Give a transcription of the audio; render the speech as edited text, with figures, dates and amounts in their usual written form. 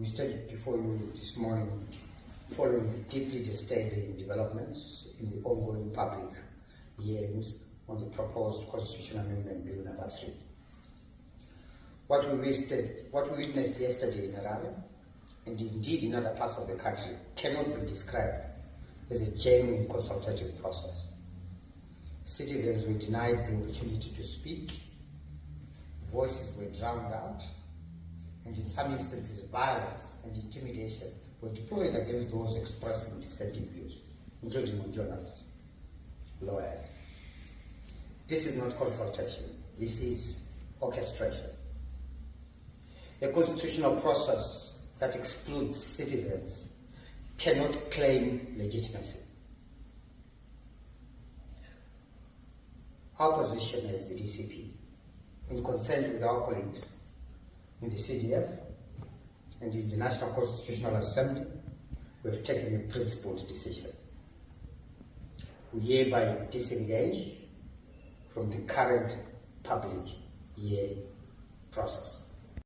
We stand before you this morning following the deeply disturbing developments in the ongoing public hearings on the proposed Constitutional Amendment Bill number 3. What we witnessed yesterday in Harare, and indeed in other parts of the country, cannot be described as a genuine consultative process. Citizens were denied the opportunity to speak, voices were drowned out, and in some instances violence and intimidation were deployed against those expressing dissenting views, including on journalists, lawyers. This is not consultation, this is orchestration. A constitutional process that excludes citizens cannot claim legitimacy. Our position as the DCP, in consent with our colleagues in the CDF and in the National Constitutional Assembly, we have taken a principled decision. We hereby disengage from the current public hearing process.